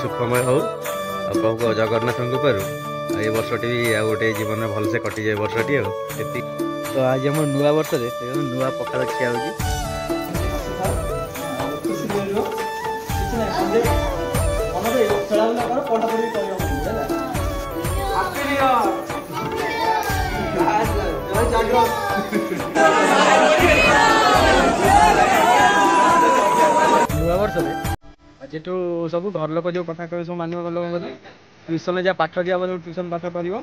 सुखमय हो प्रभु जगन्नाथ कृपारू ए वर्षटी भी आ गोटे जीवन में भलसे कटि जाए वर्षटी तो आज हम नुआ वर्ष नुआ पखाल खिया हो नुआ वर्ष आज सब घर लोक जो कथा कहे सब मान लोक ट्यूशन जहाँ पाठ दिया ट्यूशन पाठ कर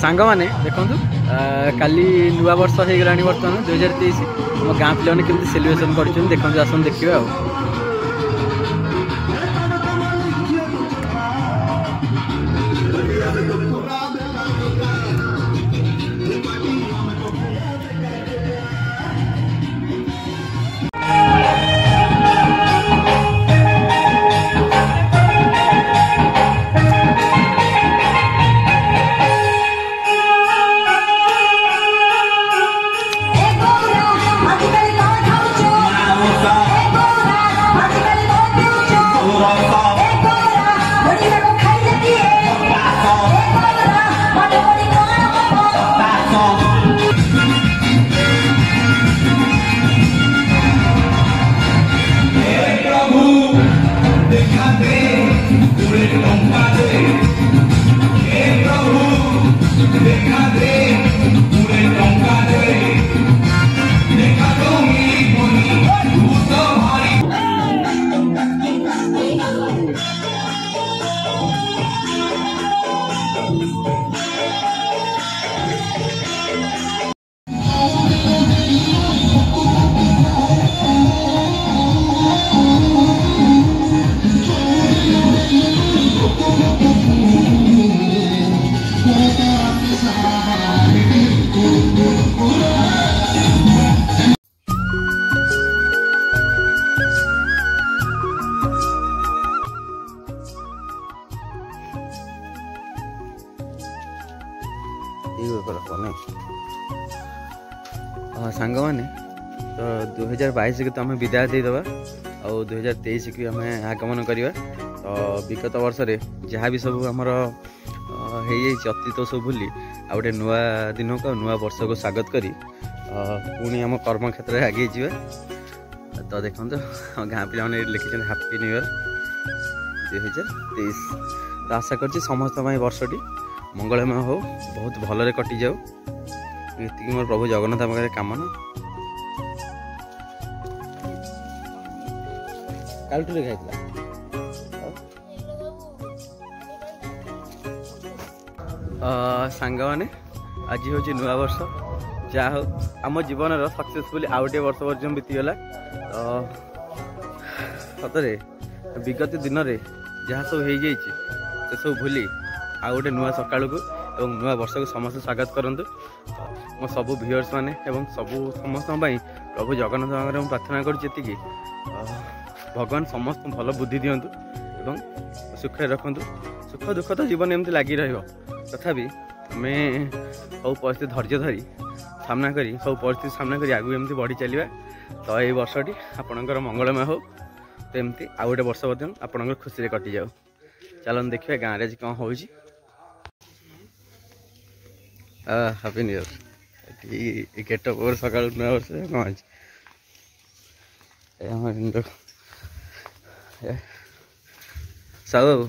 सांग मैंने देखु काली नुआ वर्ष हो गला बर्तमान 2023 आम गाँ पे केमती सेलिब्रेशन कर देखते आसन देखिए सांग मैंने तो 2022 को तो आम विदाय देदेवा आ 2023 की आम आगमन करवा तो विगत वर्ष रे जहाँ भी सब आमर अतीत सब भूली आ गए नुआ दिन को नुआ वर्ष को स्वागत करी पुणी आम कर्म क्षेत्र में आगे जा तो देखो गाँ पे लिखी हैप्पी न्यू ईयर 2023 तो आशा कर समस्त वर्षटी मंगलमय हो बहुत भलरे कटि जाऊ ये मोर प्रभु जगन्नाथ पाखे कामना कालटू खाई सांग मैंने आज हूँ नुआ वर्ष जहाँ हो आम जीवन सक्सेसफुली आउ गोटे वर्ष पर्यटन बीतीगला तो सतरे विगत दिन में जहाँ सब हो सब भूली आ गोटे नुआ सका और नुआ वर्ष को समस्त स्वागत करूँ। मो सब व्यूअर्स मैंने समस्त प्रभु जगन्नाथ भाव प्रार्थना करी भगवान समस्त भल बुद्धि दिंतु एवं सुख रखु। सुख दुख तो जीवन एमती लगी रही आम सब परिस्थिति धैर्य धरी सामना करी सब परिस्थिति सामना करी आगू एमती बढ़ी चलवा। तो ये वर्षटी आपणकर मंगलमय हो। तो एमती आउ गोटे वर्ष आपणकर खुशी कटि जाऊ। चलन देखिए गाँव में आज कौन हो। Happy new year get up सका नया वर्ष कौन साहु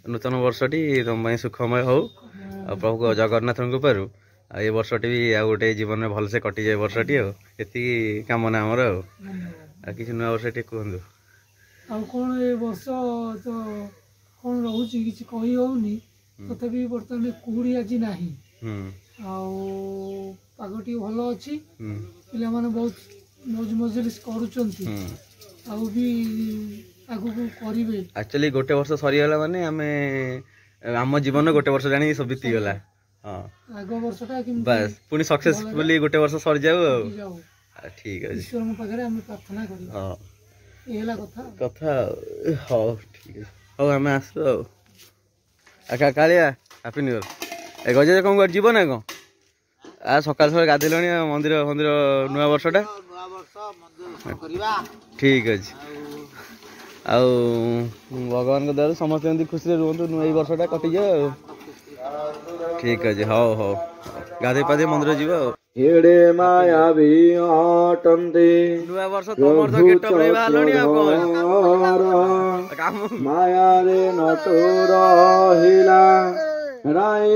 नूतन वर्षटी तुम सुखमय हो। प्रभु जगन्नाथ कृपार ये वर्षटी भी आ गोटे जीवन में भलसे कटि जाए वर्षटी आती कामना आमर कि नुआ वर्ष टे कहतु कौन ए वर्ष तो कौन रोचे कि कही होनी तथापि बर्तमान कुहुड़ी आज ना आगटी भल अच्छी पिला माने बहुत मौज मजलिस करुचंती एक्चुअली गोटे वर्ष सरीगला माने आमे आम जीवन गोटे वर्ष जानी सब बीतीगला। हाँ आगो वर्षटा बस पुनी सक्सेसफुली गोटे वर्ष सरी जाऊ। ठीक है ईश्वर को पाखरे हम प्रार्थना करी। हां एला कथा हां ठीक है हो हम आसो आका कालिया हैप्पी न्यू ईयर ए गजे कौन जीव ना कौन आ सकाल सकाल गाधेलणी मंदिर मंदिर नुआ वर्षटा ठीक अच्छे आउ भगवान को दयालु समस्त एमती खुशी रुहतु नुआ वर्षटा कटि जाए। ठीक अच्छे हौ हौ गाधे पाधे मंदिर जीवा एड़े माया भी अटंते नुआ वर्ष तमर तो गेटअप रे बालणी आ को माया रे नटो रहिला राय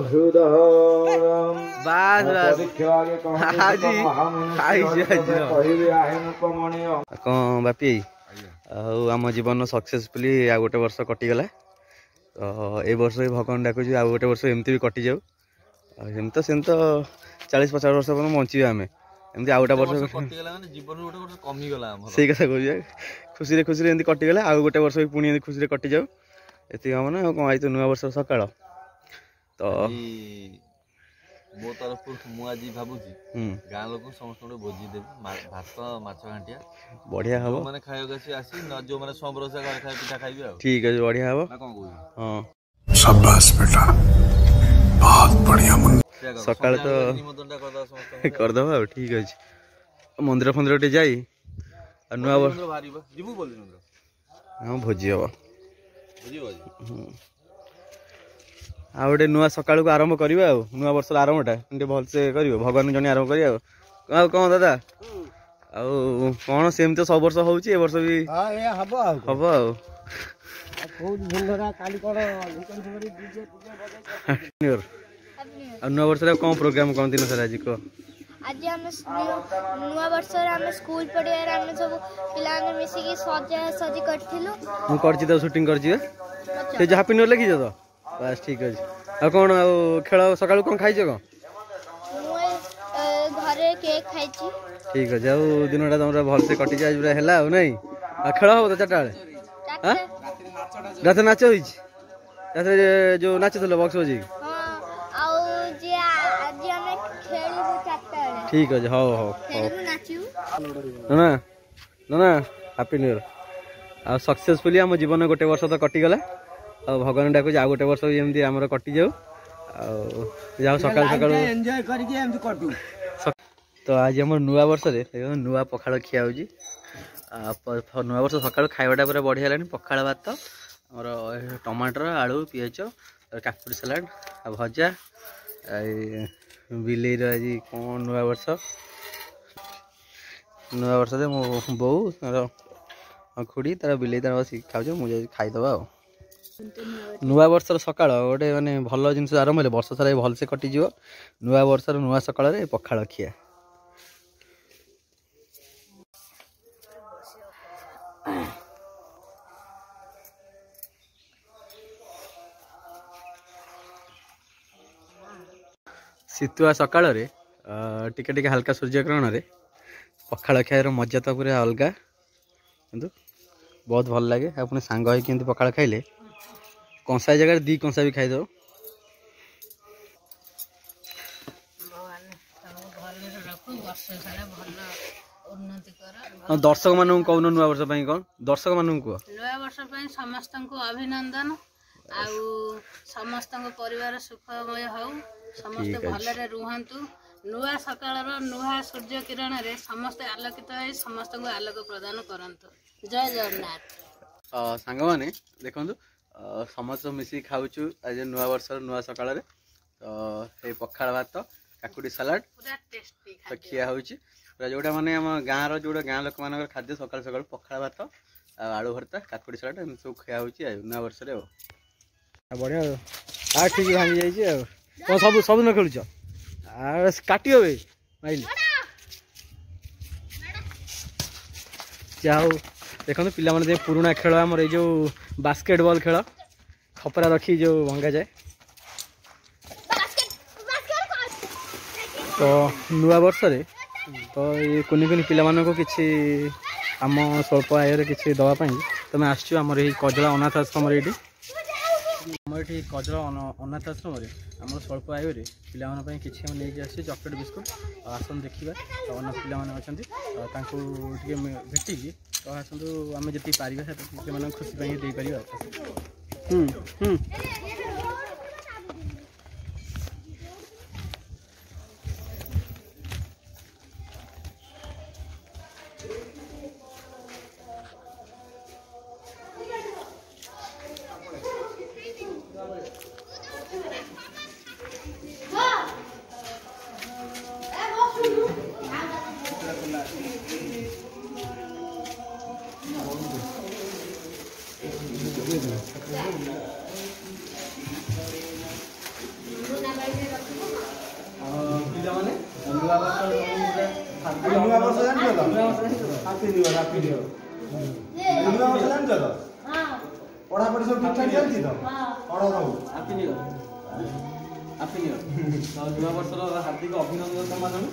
हृदय बास बास हाजी हाजी कौन बापी आम जीवन सक्सेसफुली आ गोटे वर्ष कटिगला। तो ये वर्ष भगवान डाकुच आ गोटे वर्ष एमती भी कटि जाऊ। एम तो सेम तो 40-50 वर्ष बंचे आम एमती आ गोटे वर्ष से कथा कह खुशी खुशी एमती कटिगला आ गोटे वर्ष भी पुणी खुशी कटि जाऊ। ये हम ना कौन आई तो नुआ वर्ष सकाल तो मो तरफ मु आज भाबुची गाँ लोक समस्त भोजी देवी भात माछ घांटिया बढ़िया हम मैंने खाइबा आसी न जो मैंने सब बरसा घर खाइ पिठा खाइबे आ ठीक है बढ़िया हम ना कोन कहू हां शाबाश बेटा बहुत बढ़िया मन सकाल तो निमंत्रणटा करदा समस्त कर दबा ठीक अछि मंदिर फंदिर टे जाई आ नुआ वर्ष भारीबा जीबू बोल दिन हां भोजी हवा भोजी भोजी आ गोटे नुआ सकाल को आरंभ करवा नुआ वर्ष आरंभटा भलसे कर भगवान जन आरंभ कर कौन दादा आउ कौन सेम तो सब वर्ष हो वर्ष भी हम नुआ वर्ष कौन प्रोग्राम कौन दिन सर आज कह आज हम नुआ वर्ष हम स्कूल पढ़ियार हम सब पिला मिसिकी सजा सजी करथिलु मु करछि तो शूटिंग करछि से जे हैप्पी न्यू लिखि तो बस ठीक अच्छे आ कौन खेल सका कौन खाई कौन घरे केक खाई ठीक अच्छे आ दिनटा तुम भलसे कटि जाए पूरा है नहीं आ खेल हम तो 4टा बेले रात नाच हो जो नाच बक्स बजे ठीक अच्छे हौ हौ ना ना हैप्पी न्यू ईयर आ सक्सेसफुली आम जीवन गोटे वर्ष तो कटिगला। आ भगवान डाकुच आ गोटे वर्ष भी एमती आमर कटि जाऊ जाओ सकाल सकाल तो आज आम नुआ वर्ष नुआ पखाड़ खिया हो नुआ वर्ष सकाल खाइबाटा पूरा बढ़िया है पखाड़ भात आमर टमाटर आलू पिआज काकुड़ी सलाड आ भजा बिलेर आज कौन नुआ वर्ष मो बो तार खुड़ी तार बिले तार बस खाऊ मुझे खाईदबा नुआ वर्ष सकाल गोटे माने भल जिन आरंभ है वर्ष सारा भलसे कटिज नुआ वर्ष नुआ सकाल पखाड़ खिया शीतुआ सकाल टिके टिके हल्का सूर्यग्रहण रे पखाड़ खाइबार मजा तो पूरा अलग किंतु बहुत भल लगे अपने सांग होती पखाड़ खाइले कंसाई जगह 2 कंसा भी खाईद ବର୍ଷ ସାରା ଭଲ ଉନ୍ନତି କର। ଦର୍ଶକ ମାନଙ୍କୁ କହୁନ ନୂଆ ବର୍ଷ ପାଇଁ କଣ ଦର୍ଶକ ମାନଙ୍କୁ କୁହ? ନୂଆ ବର୍ଷ ପାଇଁ ସମସ୍ତଙ୍କୁ ଅଭିନନ୍ଦନ। ଆଉ ସମସ୍ତଙ୍କ ପରିବାର ସୁଖମୟ ହଉ, ସମସ୍ତେ ଭଲରେ ରୁହନ୍ତୁ। ନୂଆ ସକାଳର ନୂଆ ସୂର୍ଯ୍ୟ କିରଣରେ ସମସ୍ତେ ଆଲୋକିତ ହୋଇ ସମସ୍ତଙ୍କୁ ଆଲୋକ ପ୍ରଦାନ କରନ୍ତୁ। ଜୟ ଜଗନ୍ନାଥ। ସାଙ୍ଗମାନେ ଦେଖନ୍ତୁ ସମସ୍ତେ ମିଶିକି ଖାଉଛୁ ଆଜି ନୂଆ ବର୍ଷର ନୂଆ ସକାଳରେ। ତ ସେଇ ପଖାଳ ଭାତ କାକୁଡ଼ି ସାଲାଡ଼ ପୁରା ଟେଷ୍ଟି ତ ଖିଆ ହେଉଛି ପୁରା ଯେଉଁଟା ମାନେ ଆମ ଗାଁର ଯେଉଁଟା ଗାଁ ଲୋକମାନଙ୍କର ଖାଦ୍ୟ ସକାଳୁ ସକାଳୁ ପଖାଳ ଭାତ ଆଉ ଆଳୁ ଭର୍ତ୍ତା କାକୁଡ଼ି ସାଲାଡ଼ ଏମିତି ସବୁ ଖିଆ ହେଉଛି ଆଉ ନୂଆ ବର୍ଷରେ। ଆଉ ବଢ଼ିଆ ଆଉ ଠିକ୍ ଭାଙ୍ଗି ଯାଇଛି ଆଉ କ'ଣ ସବୁଦିନ ଖେଳୁଛ? ଆଉ କାଟିବ ବେ ମାଇଲି ଯାହା ହଉ। ଦେଖନ୍ତୁ ପିଲାମାନେ ଯେ ପୁରୁଣା ଖେଳ ଆମର ଏଇ ଯେଉଁ ବାସ୍କେଟବଲ୍ ଖେଳ ଖପରା ରଖି ଯେଉଁ ଭଙ୍ଗାଯାଏ। ତ ନୂଆ ବର୍ଷରେ ତ ଏଇ କୁନି କୁନି ପିଲାମାନଙ୍କୁ କିଛି ଆମ ସ୍ୱଳ୍ପ ଆୟରେ କିଛି ଦେବା ପାଇଁ ତୁମେ ଆସିଛୁ ଆମର ଏଇ କଜଳା ଅନାଥ ଆଶ୍ରମରେ। ଏଇଠି ଆମର ଏଠି କଜଳା ଅନାଥ ଆଶ୍ରମରେ ଆମର ସ୍ୱଳ୍ପ ଆୟରେ ପିଲାମାନଙ୍କ ପାଇଁ କିଛି ଆମେ ନେଇକି ଆସିଛୁ ଚକୋଲେଟ୍ ବିସ୍କୁଟ୍। ଆଉ ଆସନ୍ତୁ ଦେଖିବା ଅନାଥ ପିଲାମାନେ ଅଛନ୍ତି ତାଙ୍କୁ ଟିକେ ଭେଟିକି ତ ଆସନ୍ତୁ ଆମେ ଯେତିକି ପାରିବା ସେତିକି ସେମାନଙ୍କୁ ଖୁସି ପାଇଁ ଦେଇପାରିବା। पढ़ापढ़ी सब ठीक ठाक चलती तो पढ़ो रहू हैप्पी न्यू नूआ वर्षर हार्दिक अभिनंदन तुमମାନଙ୍କୁ।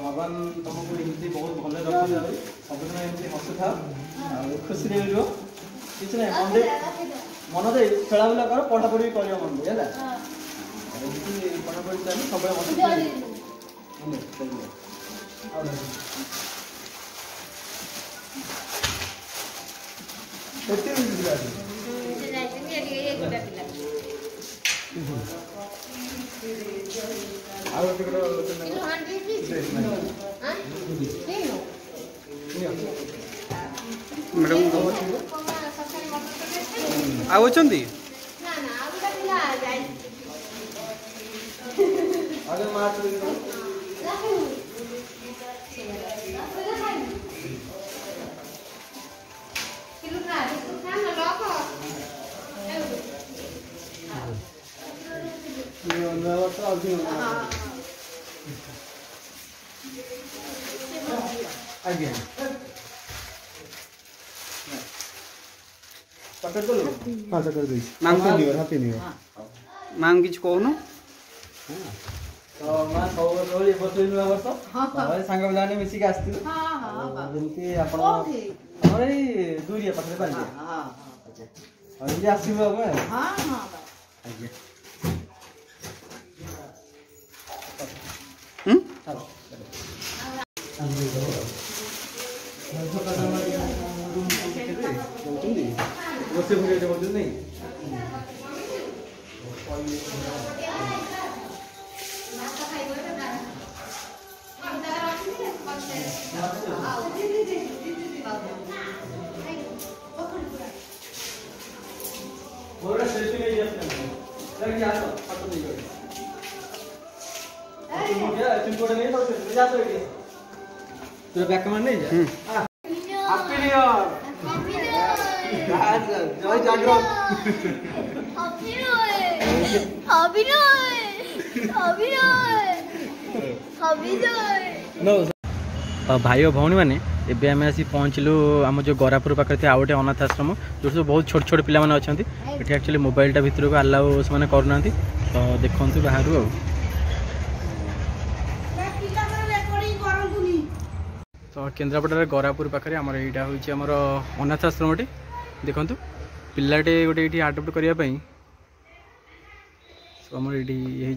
भगवान तुमको एमती बहुत भले रखी सबदिन एमती हसुथा खुशी रुह किसी ना मन दे खेला बुला कर पढ़ापढ़ी कर मन दे है पढ़ापढ़ी चल सब आउचंदी आज्ञा पकड़ दो हां पकड़ दे हैप्पी न्यू ईयर मांग किछ कहनु तो मां सब रोली बसली नया वर्ष हां संग बिलाने मिसी के आस्ती हां हां जेंति आपण हमर ए दूरिया पकड़े पाली हां हां और जे आसीबो हम हां हां आज्ञा चलो रोसे भुगे जे बोलते नहीं बोरा सेल्फी ले लिया अपने लग जा तो फोटो नहीं करो तुम फोटो नहीं तो जा तो तेरा बैक कमांड नहीं जा हैप्पी न्यू ईयर जय जागरण भाई और भौणी मैंने एबे आम आसी पहुँचलु आम जो गरापुर पाखे थे आउटे अनाथ आश्रम जो सब बहुत छोट छोट पिला अच्छा ये एक्चुअली मोबाइलटा भितर को आलाउ से करूना तो देखु बाहर तो केन्द्रापड़ा गरापुर पाखे आमर यहाँ हूँ आमर अनाथ आश्रमटे देखु पिलाटे गोटे ये आडप्ट करने आमर ये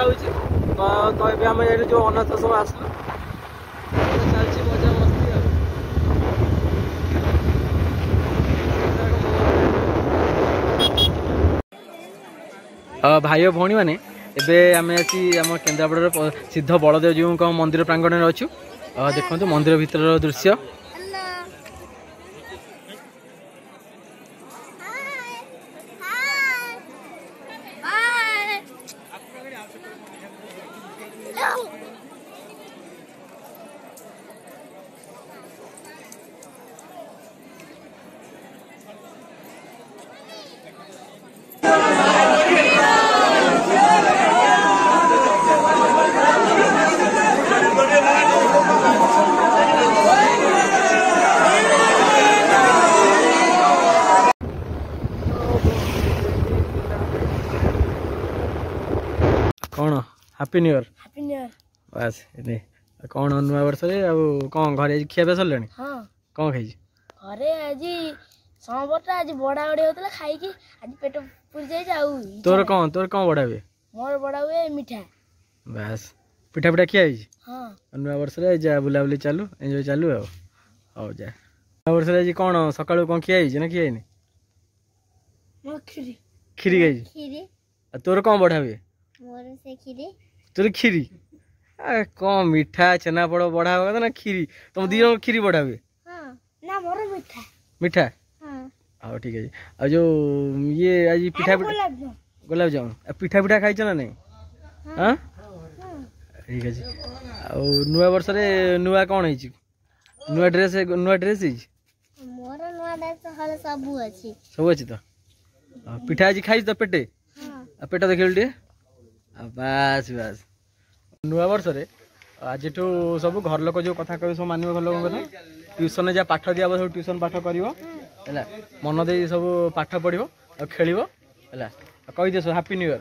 ହେଉଛି ତ ଏବେ ଆମେ ଯାଇଛୁ ଯେଉଁ ଅନାଥ ସବୁ ଆସିଲୁ ଚାଲିଛି ମଜା ମସ୍ତି ଆଉ ଭାଇ ଓ ଭଉଣୀ ମାନେ ଏବେ ଆମେ ଆସି ଆମ କେନ୍ଦ୍ରାପଡ଼ାର ସିଦ୍ଧ ବଳଦେବଜୀଉଙ୍କ ମନ୍ଦିର ପ୍ରାଙ୍ଗଣରେ ଅଛୁ। ଦେଖନ୍ତୁ ମନ୍ଦିର ଭିତରର ଦୃଶ୍ୟ। कौन हैप्पी न्यू ईयर बस ये कौन नुआ वर्ष रे कौन घरे खिया पिया सरले हाँ कौन खाई घरे आज सोमवार आज बड़ा बड़ी होता खाई आज पेट पूरी जाए तोर कौन बड़ा हुए मोर बड़ा हुए मिठा बस पिठा पिठा खिया हाँ नुआ वर्ष रे जा बुलाबुली चालू एंजॉय चालू आओ जा नुआ वर्ष रे आज कौन सकाळु कौन खिया ना खिया खीरी खीरी खाई खीरी तोर कौन बड़ा हुए मोर से खीरी तोर खीरी कौन मीठा छेना पड़ बढ़ा हुआ ना खीरी तुम दी जन खीरी बढ़ा हुए हाँ ना मोर मिठा मीठा हाँ हाँ ठीक है आ जो ये आज पिठा गुलाब जामुन पिठा पिठा खाई ना नहीं हाँ ठीक है नुआ वर्ष रे नुआ कौन है नुआ ड्रेस मोर नुआ ड्रेस हल सब अच्छी तो पिठा आज खाई तो पेटे पेट देखिल टे बास बास नुआ वर्ष रे आज सब घर लोक जो कथा कह सब मान घर लोक कथा ट्यूशन जहाँ पाठ दिया सब ट्यूशन पाठ कर मन दे सब पाठ पढ़ो खेल कही दे हैप्पी न्यू ईयर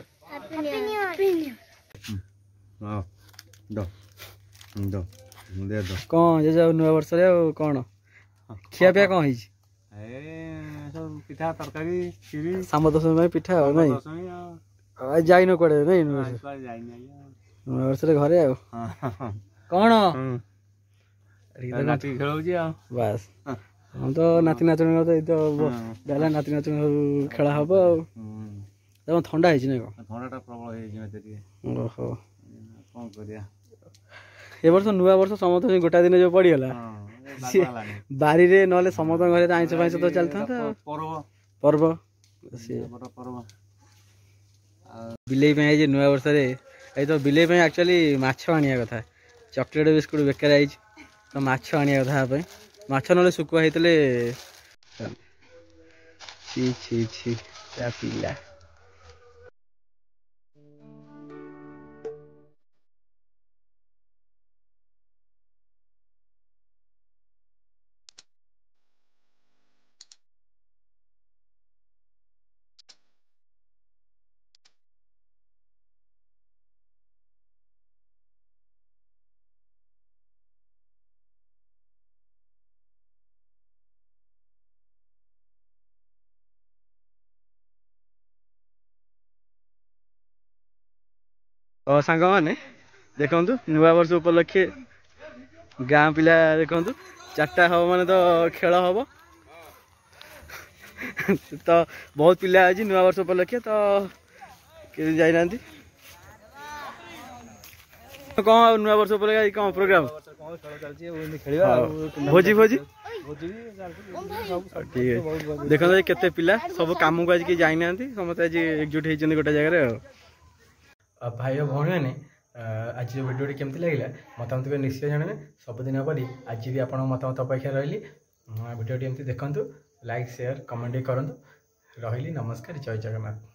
कौन जे नुआ वर्ष रे कौन खिया पिया कौन है पिठा तरकारी खीरी शाम दशमी पिठा नहीं जाइन कड़े नहीं नुआ वर्ष रे घरे कौन बस हम तो नाती नाचुणी तो बेला नाती नाचुणी खेला हम तम थंडा है थंडा प्रबल ओहो कौन करिया ए वर्ष नुआ वर्ष समस्त गोटा दिन जो पड़गला बारी रे नले समस्त घरे आइंस फाइंस तो चलता पर्व बिलेई पे जे नुआ वर्ष रे तो बिलेई पे एक्चुअली माछ आनिया कथा चॉकलेट बिस्कुट बेकार आई तो माछ आनिया कथा माछ नले सुकुआ होते छी छी छी पिला तो सांग मैंने देखु नुआ वर्ष उपलक्षे गाँ पिला देखु 4टा हम माने तो खेल हम तो बहुत पिला आज नुआ वर्ष उपलक्षे तो किसी जाना कौन नुआ वर्ष उपलक्षे कौन प्रोग्राम भोजी भोजी ठीक है देखो केते पिला सब काम को आज कि जाना समस्त आज एकजुट होती गोटे जगह भाई और भौणी मैंने आज जो भिडियो केमती लगे मतामत निश्चय जानवे सबुदिन परी आज भी आप मतामत अपेक्षा रही भिडियो एमती देखूँ लाइक शेयर कमेंट करूँ रही नमस्कार जय जगन्नाथ।